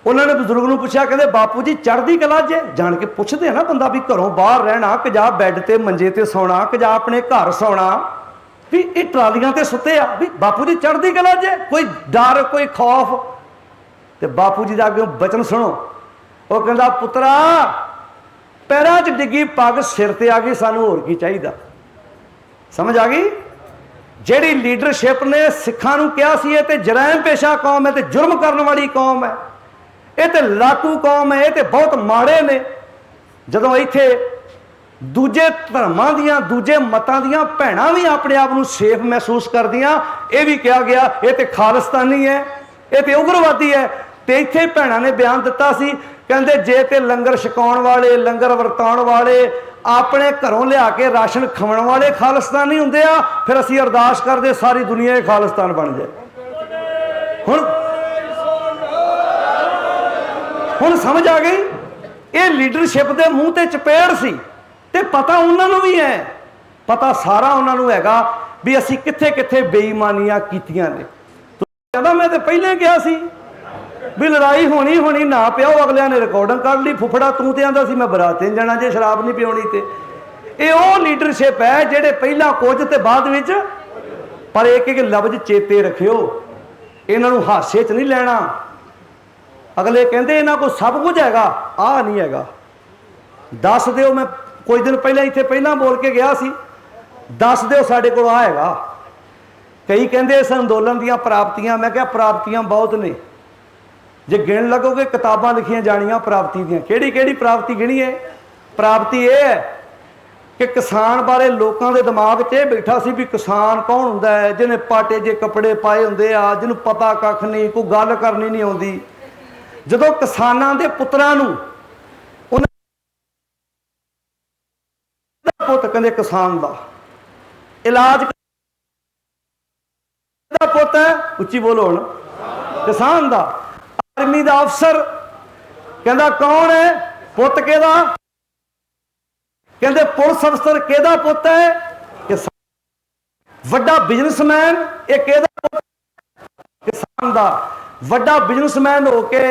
उन्होंने बजुर्ग को पूछा, कहते बापू जी चढ़दी कला च है? जान के पुछते हैं ना बंदा भी घरों बाहर रहना, कि जा बैड ते मंजे ते सोना, कि जा अपने घर सोना, भी ये ट्रालियां ते सुते आ, भी बापू जी चढ़दी कला च है? कोई डर कोई खौफ? तो बापू जी का अगे बचन सुनो, वो कहता पुत्रा पैरों च डिग्गी पग सिर ते आ गई, सानू होर की चाहिए? समझ आ गई? जिहड़ी लीडरशिप ने सिखां नूं कहा सी, ये जराइम पेशा कौम है, तो जुर्म करने वाली कौम है, ये तो लाकू कौम है, ये तो बहुत माड़े ने। जदों इत्थे दूजे धर्मां दियां दूजे मतां दियां भैणां भी अपने आप नूं सेफ महसूस करदियां, ये भी कहा गया ये तो खालिस्तानी है, ये तो उग्रवादी है। तो इत्थे भैणां ने बयान दिता सी, कहंदे जे ते लंगर छकाउण वाले, लंगर वरताउण वाले, अपने घरों लिया के राशन खाण वाले खालिस्तानी हुंदे आ, फिर असीं अरदास करदे सारी दुनिया खालिस्तान बन जाए। हुण समझ आ गई? ये लीडरशिप के मूँह ते चपेड़ सी, ते पता उन्होंने भी है, पता सारा उन्होंने हैगा भी असीं कित्थे कित्थे बेईमानियां कीतियां ने। तो कहंदा मैं तो पहले कहा सी भी लड़ाई होनी होनी ना पिओ, अगलियां ने रिकॉर्डिंग कर ली, फुफड़ा तू तो आंदा सी मैं बराते नहीं जाना जे शराब नहीं पियोनी। ते ये लीडरशिप है जेडे पहला कुछ ते बाद विच, पर एक एक लफ्ज चेते रखियो, इन्हों हासे च नहीं लेना। अगले कहते इन्हों को सब कुछ हैगा, आ नहीं हैगा, दस दिओ। मैं कुछ दिन पहले इत्थे पहला बोल के गया सी, दस दिओ साडे कोल आ हैगा। कई कहते इस अंदोलन दीयां प्राप्तियां, मैं क्या प्राप्तियां बहुत ने, जे गिण लगोगे किताबां लिखियां जानियां प्राप्ति दीयां। केड़ी केड़ी प्राप्ति गिणी है? प्राप्ति यह है कि किसान बारे लोगों के दिमाग 'च बैठा सी भी किसान कौन हुंदा है, जिन्हें पाटे जे कपड़े पाए हुंदे आ, जिन्होंने पता कख नहीं, कोई गल करनी नहीं आउंदी। जदों किसानां दे पुत्रां नूं पुत कहंदे किसान दा इलाज पुत है, उच्ची बोलो हुण, किसान दा। आर्मी दा अफसर कहंदा कौन है, पुत केदा? कहंदे पुलिस अफसर केदा पुत है? किसान। वड्डा बिजनेसमैन ये केदा पुत? किसान दा। वड्डा बिजनेसमैन होके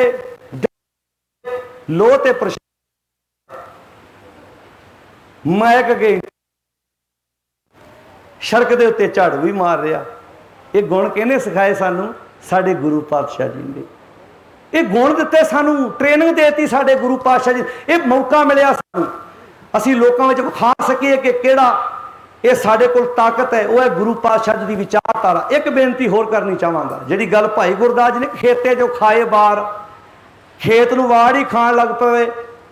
लो ते प्रशासन मैक गई सड़क के उत्ते झाड़ू भी मार रहा। ये गुण किहने सिखाए सानू? साडे गुरु पातशाह जी ने ये गुण दिते सानू, ट्रेनिंग देती साडे गुरु पातशाह जी। ये मौका मिलिया सानू, असीं लोकां विच विखा सकीए कि किहड़ा ये साडे कोल ताकत है, वो है गुरु पातशाह जी की विचारधारा। एक बेनती होर करनी चाहांगा, जिहड़ी गल भाई गुरदास जी ने खेते जो खाए बार, खेत नूं वाड़ ही खाण लग पवे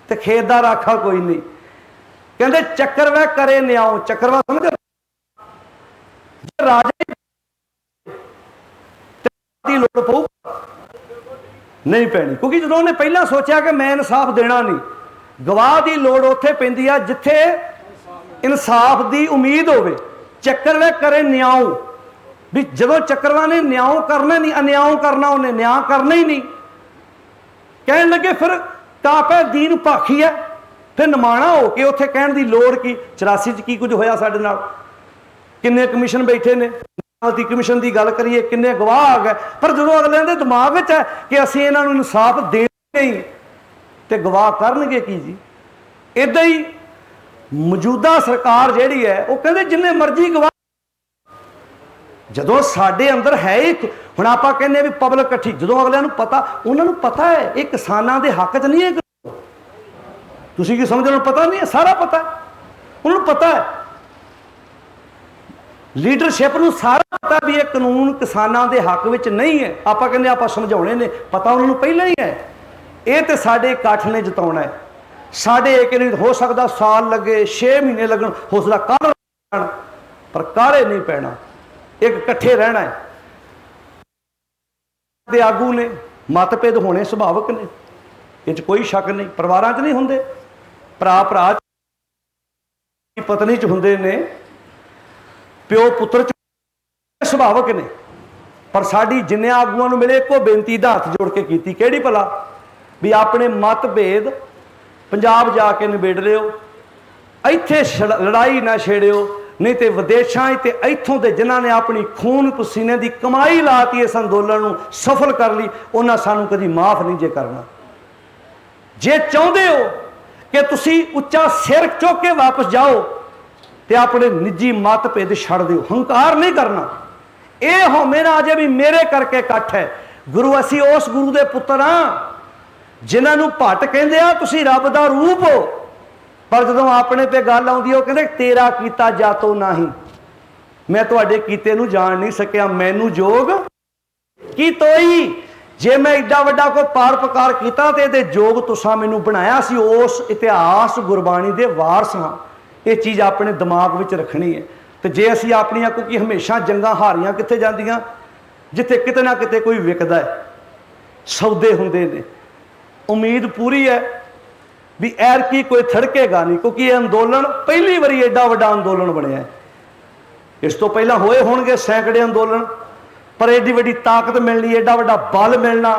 ते खेत दा राखा कोई नहीं। कहंदे चक्कर वह करे न्याओ, चक्कर वह समझ राजे की लोड़ पऊ नहीं पैनी, क्योंकि जो उन्हें पहला सोचा कि मैं इंसाफ देना नहीं, गवाह की लोड़ उत्थे पैंदी आ जिथे इंसाफ की उम्मीद होवे। चक्कर वह करे न्याओ, भी जो चक्करवा ने न्याओ करना नहीं, अन्याओ करना, उन्हें न्याय करना ही नहीं। कहन लगे फिर तापे दीन पाखी है, फिर नमाणा हो के उत्थे कहण दी लोड़ की। 84 की कुछ होया साडे नाल, किन्ने कमीशन बैठे ने, कमीशन की गल करिए किन्ने गवाह आ गए, पर जो अगले के दिमाग में है कि असीं इन्हां नूं इंसाफ देना नहीं तो गवाह करनगे की जी। इदा ही मौजूदा सरकार जिहड़ी है वो कहंदे जिन्ने मर्जी गवाह, जदों साडे अंदर है एक हुण आपां कहने भी पब्लिक इकट्ठी, जदों अगलिआं नूं पता, उन्हां नूं पता है ये किसानां दे हक च नहीं है, तुसीं की समझो, पता नहीं है, सारा पता है, उन्होंने पता है। लीडरशिप नूं सारा पता भी ये कानून किसानां दे हक विच नहीं है। आपां कहंदे आपां समझाउणे ने, पता उन्होंने पहले ही है। ये तो साडे इकट्ठ ने जिताउणा है, साडे एक नहीं हो सकता साल लगे, 6 महीने लगन, हो सकदा कल, पर काले नहीं पैना, एक इकट्ठे रहना है। आगू ने मतभेद होने सुभाविक ने, ये कोई शक नहीं। परिवारां 'च नहीं हुंदे, भरा भरा पत्नी 'च हुंदे ने, प्यो पुत्र 'च सुभाविक ने। पर साडी जिन्ने आगूआं नूं मिले एको बेनती दा हथ जोड़ के कीती, किहड़ी भला, भी अपने मतभेद पंजाब जाके निबेड़ लिओ, इत्थे लड़ाई ना छेड़िओ, नहीं तो विदेशों ते इत्थों के जिन्हों ने अपनी खून पसीने की कमाई लाती इस अंदोलन नूं सफल कर ली, उन्हें सानू कभी माफ़ नहीं जे करना। जे चाहते हो कि तुसी उच्चा सिर चुक के वापस जाओ तो अपने निजी मतभेद छड़ दो, हंकार नहीं करना। ये होमे ना अजे भी मेरे करके इकट्ठ है। गुरु असी उस गुरु के पुत्र हाँ जिन्होंने भट्ट कहते हैं तुसी रब का रूप हो, पर जो अपने पे गल आउंदी कहते तेरा कीता जातो नाही, मैं तुहाडे कीते नूं जान नहीं सकिया, मैनू जोग की तोई। जे मैं एडा वड्डा कोई पार पकार कीता ते इहदे जोग तुसां मैनू बनाया सी, उस इतिहास गुरबाणी दे वारस हां। ये चीज़ अपने दिमाग विच रखनी है। तो जे असी अपनियां क्योंकि हमेशा जंगां हारियां कित्थे जांदियां, जिथे किते ना किते कोई विकदा है, सौदे हुंदे ने। उम्मीद पूरी है भी ऐरकी कोई थड़केगा नहीं, क्योंकि यह अंदोलन पहली बारी एडा वड्डा अंदोलन बनया है। इस तो पहला होए होणगे सैकड़े अंदोलन, पर एडी वड्डी ताकत मिलनी, एडा वड्डा बल मिलना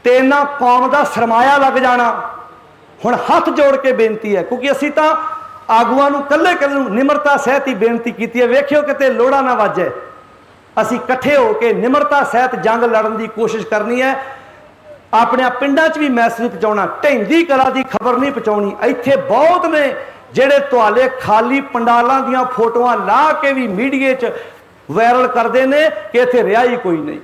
ते इन्ना कौम का सरमाया लग जाना। हुण हथ जोड़ के बेनती है, क्योंकि असी तो आगुआं नूं कल्ले कल्ले निमरता सहित ही बेनती की है, वेखियो किते लोड़ा ना वाजे। असी इकट्ठे होकर निमरता सहित जंग लड़न की कोशिश करनी है। अपने पिंडां 'च भी मैसेज पहुँचाना, ढैंदी कला की खबर नहीं पहुँचानी। इत्थे बहुत ने जिहड़े तुहाडे खाली पंडालां दीयां फोटोआं ला के भी मीडिया 'च वायरल करते हैं कि इत्थे रिहा ही कोई नहीं।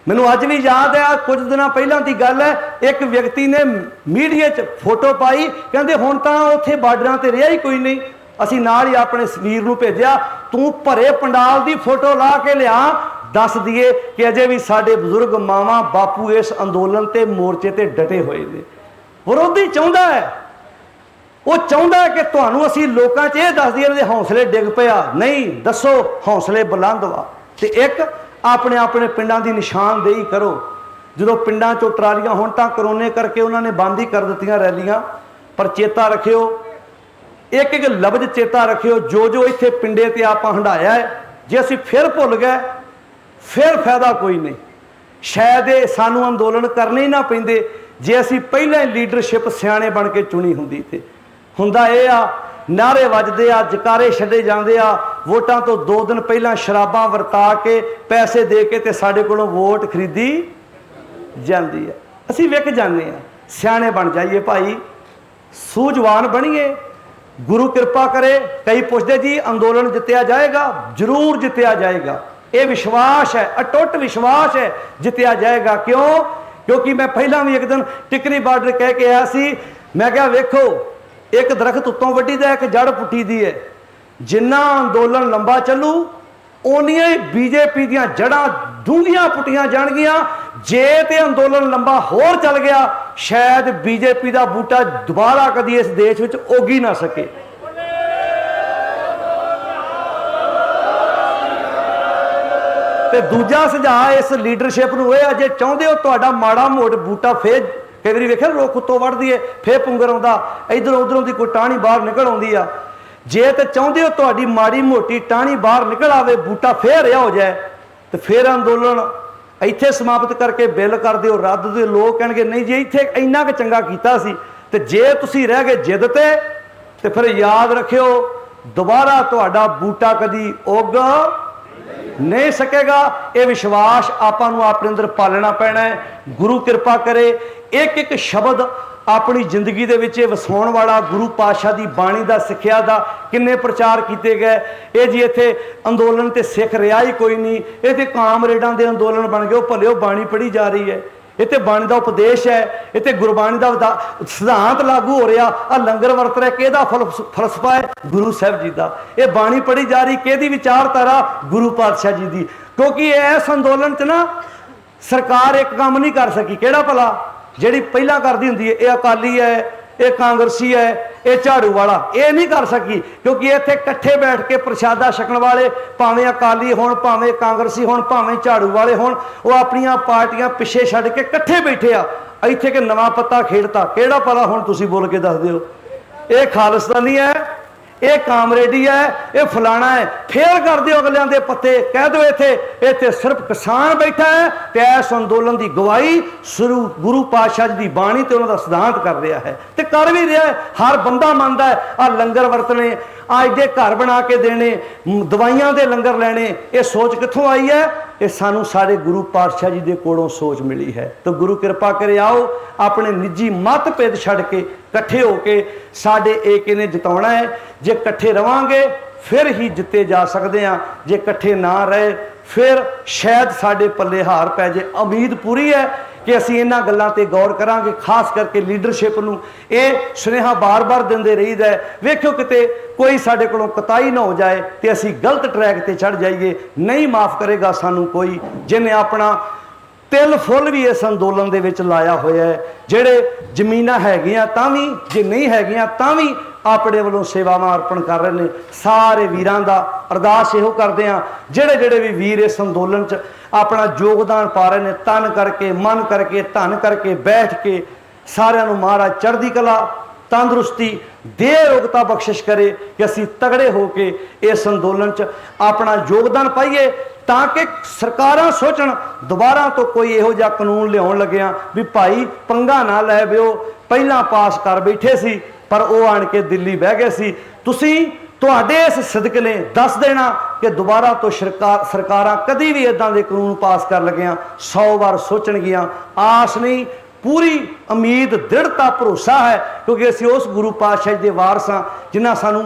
मैनूं अज भी याद है, कुछ दिन पहलां दी गल है, एक व्यक्ति ने मीडिया 'च फोटो पाई, कहंदे हुण तां उत्थे बार्डरां ते रिहा ही कोई नहीं। असीं नाल ही अपने सवीर नूं भेजिया, तूं भरे पंडाल की फोटो ला के लिया, दस दिए कि अजे भी साडे बजुर्ग मावां बापू इस अंदोलन ते मोर्चे ते डटे हुए ने। विरोधी चाहुंदा है, वो चाहुंदा है कि तुहानूं असीं लोकां 'च इह दस दईए इहदे हौसले डिग पिया, नहीं दसो हौसले बुलंद वा। ते एक अपने अपने पिंडां दी निशानदेही करो। जो पिंडां चों ट्रालियां हुण तां करोने करके उन्होंने बंद ही कर दित्तियां रैलियां, पर चेता रखियो, एक एक लफ्ज चेता रखियो, जो जो इत्थे पिंडे ते आपां हंडाया है, जे असीं फिर भुल गए फिर फायदा कोई नहीं। शायद ये सानू अंदोलन करने ही ना पैंदे जे असीं पहले लीडरशिप सियाणे बन के चुनी हुंदी। ते हुंदा ये आ, नारे वजदे आ, जकारे छड्डे जांदे आ, वोटां तो 2 दिन पहलां शराबां वरता के पैसे दे के ते साडे कोलों वोट खरीदी जांदी है। असीं विक जांदे आ। सियाणे बन जाइए भाई, सूझवान बणीए, गुरु कृपा करे। कई पुछदे जी अंदोलन जित्तिया जाएगा, जरूर जित्तिया जाएगा। ये विश्वास है, अटुट विश्वास है, जित्तिया जाएगा। क्यों? क्योंकि मैं पहला भी एक दिन टिकरी बार्डर कह के आया सी, मैं क्या वेखो एक दरख्त उत्तों वड्डी दा एक जड़ पुट्टी दी है, जिन्ना अंदोलन लंबा चलू उन्नियां ही बीजेपी दीयां जड़ां डूंघियां पुट्टियां जाणगियां। जे ते अंदोलन लंबा होर चल गया, शायद बीजेपी का बूटा दोबारा कदी इस देश में उग ही ना सके। ते दूजा सुझाव इस लीडरशिप नूं ये जे चाहुंदे हो तुहाडा माड़ा मोट बूटा फिर कई बारी वेखिआ रुख उत्तों वढ़दी है, फिर पुंगर आउंदा, इधरों उधरों की कोई टाहनी बाहर निकल आउंदी आ। जे ते चाहुंदे हो तुहाडी माड़ी मोटी टाहनी बाहर निकल आवे, बूटा फिर रिहा हो जाए, तो फिर अंदोलन इत्थे समाप्त करके बिल कर दिओ रद्द। दे लोग कहणगे नहीं जी इत्थे इंना क चंगा कीता सी। ते जे तुसीं रह गए जिद ते फिर याद रखियो दोबारा तुहाडा बूटा कदी उग नहीं सकेगा। ये विश्वास आपां नूं अपने अंदर पालना पैना है। गुरु कृपा करे एक एक शब्द अपनी जिंदगी दे विच वसाउण वाला, गुरु पातशाह की बाणी का सिक्ख्या का किन्ने प्रचार किए गए। ये जी इत्थे अंदोलन ते सिख रिहा ही कोई नहीं, ये ते कामरेडां दे अंदोलन बन गए। भले बाणी पढ़ी जा रही है, इत्थे बाणी का उपदेश है, इत्थे गुरबाणी का सिद्धांत लागू हो रहा। आ लंगर वरत रहा, किहदा फलसफा है? गुरु साहब जी का। ये बाणी पढ़ी जा रही, किहदी विचारधारा? गुरु पातशाह जी की। क्योंकि इस अंदोलन च ना सरकार एक काम नहीं कर सकी, किहड़ा भला? जिहड़ी पहलां करदी हुंदी है, ये अकाली है, ये कांग्रेसी है, ये झाड़ू वाला, ये नहीं कर सकी, क्योंकि इत्थे कट्ठे बैठ के प्रशादा छकण वाले भावें अकाली होण, भावें कांग्रेसी होण, भावें झाड़ू वाले होण, वो अपनियां पार्टियां पिछे छड्ड के कट्ठे बैठे आ। इत्थे कि नवां पत्ता खेड़ता, किहड़ा पता हुण तुसीं बोल के दस दिओ। ये खालिस्तानी है, ये कामरेडी है, ये फलाना है, फेल कर दो अगलियां दे पत्ते, कह दो इत्थे इत्थे सिर्फ किसान बैठा है ते इस अंदोलन की गवाही शुरू गुरु पातशाह जी की बाणी ते उन्हां दा सिद्धांत कर रहा है, ते कर भी रहा है। हर बंदा मानता है आ लंगर वरतने, आ एडे घर बना के देने, दवाइयां दे लंगर लैने, ये सोच कित्थों आई है? ये सानू सारे गुरु पातशाह जी के कोलों सोच मिली है। तो गुरु कृपा करे आओ अपने निजी मतभेद छड़ के कट्ठे होके साडे एके ने जिताउणा है। जे कट्ठे रवांगे फिर ही जिते जा सकते हैं, जे कट्ठे ना रहे फिर शायद साडे पल्ले हार पै जाए। उम्मीद पूरी है कि असीं इन्हां गल्लां ते गौर करांगे, खास करके लीडरशिप नूं ये सुनेहा बार बार दिंदे रहीदा है। वेखियो किते कोई साडे कोलों कताई ना हो जाए ते असीं गलत ट्रैक ते चढ़ जाइए। नहीं माफ़ करेगा सानू कोई जिन्हें अपना तिल फुल भी इस अंदोलन दे विच लाया होया है। जिहड़े जमीनां हैगियां तां भी, जे नहीं हैगियां तां भी अपने वालों सेवावां अर्पण कर रहे हैं। सारे वीरां दा अरदास इहो करदे हां, जिहड़े जिहड़े भी वीर इस अंदोलन च अपना योगदान पा रहे हैं, तन करके, मन करके, धन करके, बैठ के, सारिਆਂ ਨੂੰ महाराज चढ़दी कला, तंदुरुस्ती, देह रोगता बख्शिश करे कि असीं तगड़े होके इस अंदोलन च अपना योगदान पाइए, ताकि सरकारां सोचण दोबारा तो कोई इहो जिहा कानून लियाउण लगिया भी भाई पंगा ना लै बिओ, पहलां पास कर बैठे सी पर वो आण के दिल्ली बह गए सी। तुसीं तुहाडे इस सदके ने दस देना कि दोबारा तो सरकारां कदी भी इदां दे कानून पास कर लगियां 100 बार सोचणगियां। आस नहीं, पूरी उम्मीद, दृढ़ता, भरोसा है, क्योंकि असीं उस गुरु पातशाह दे वारस हां जिन्हां सानू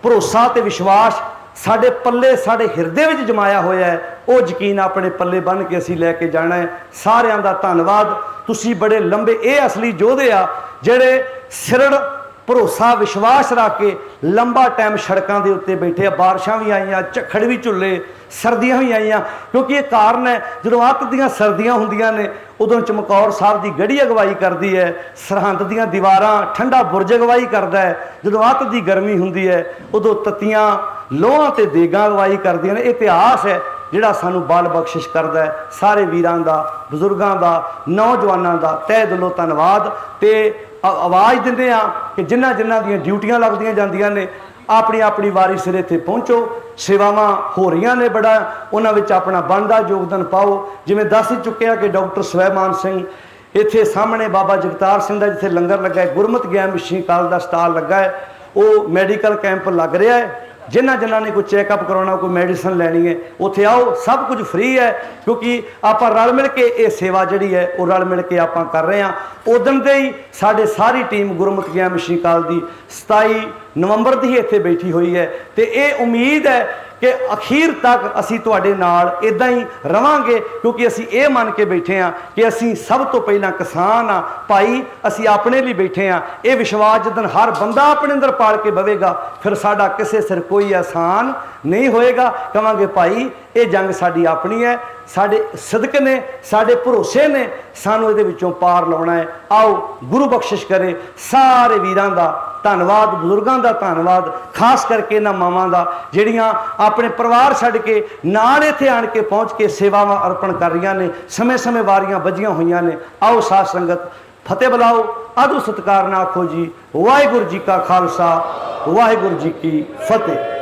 भरोसा ते विश्वास साडे पल्ले, साडे हिरदे विच जमाया होया है। वो यकीन अपने पल्ले बन के असीं लैके जाना है। सारिआं दा धन्नवाद। तुसीं बड़े लंबे, ये असली योधे आ जिहड़े सिरड़ भरोसा विश्वास रख के लंबा टाइम सड़कों के उत्ते बैठे। बारिशां भी आईयां, झक्खड़ भी झुले, सर्दियां भी आईयां, क्योंकि ये कारण है जो अत दियां सर्दियां हुंदियां ने उदों चमकौर साहब की गढ़ी अगवाई करती है, सरहंद दियां दीवारां ठंडा बुरज अगवाई करता है। जो अत की गर्मी हुंदी है उदों तत्तियां लोहां ते देगां अगवाई करदियां ने। इतिहास है जिहड़ा सानू बल बख्शिश करता है। सारे वीरां दा, बजुर्गां दा, नौजवानां दा तहे दिलों धन्नवाद। ते आवाज़ दिंदे आ कि जिन्हां जिन्हां दियां ड्यूटियां लगदियां जांदियां ने अपनी अपनी वारी सिर इत्थे पहुँचो। सेवावां हो रही ने, बड़ा उन्हां विच अपना बनदा योगदान पाओ। जिवें दस ही चुक्या कि डॉक्टर सुलैमान सिंह इत्थे सामने बाबा जगतार सिंह दा जिथे लंगर लगा है, गुरमत ज्ञान मिशन काल दा स्टाल लगा है, वो मैडिकल कैंप लग रहा है। जिन्हां जिन्हां ने कोई चैकअप करवाना, कोई मैडिसन लैनी है, उत्थे आओ, सब कुछ फ्री है, क्योंकि आप रल मिल के ये सेवा जिहड़ी है वो रल मिल के आप कर रहे हैं। उदन दे ही साडे सारी टीम गुरमुख ज्ञान मिशन काल दी 27 नवंबर दी इत्थे बैठी हुई है। तो ये उम्मीद है कि अखीर तक असी तुहाडे नाल इदां ही रवांगे, क्योंकि असी ये मन के बैठे हाँ कि असी सब तो पहला किसान हाँ भाई, असी अपने लिए बैठे हाँ। ये विश्वास जिदन हर बंदा अपने अंदर पाल के बवेगा, फिर साडा किसी सिर कोई एहसान नहीं होएगा। कहांगे भाई ये जंग साडी अपनी है, साडे सदके ने, साडे भरोसे ने सानू इहदे विचों पार लाउणा है। आओ गुरु बख्शिश करे। सारे वीरां दा धन्नवाद, बजुर्गों का धन्नवाद, खास करके इन्हां मावां दा जिहड़ियां अपने परिवार छड्ड के नाल इत्थे आण के पहुँच के सेवावां अर्पण कर रही ने, समय समय वारियां बजियां होईयां ने। आओ साध संगत फतेह बुलाओ, आदू सत्कार नाल आखो जी वाहिगुरू जी का खालसा, वाहिगुरू जी की फतेह।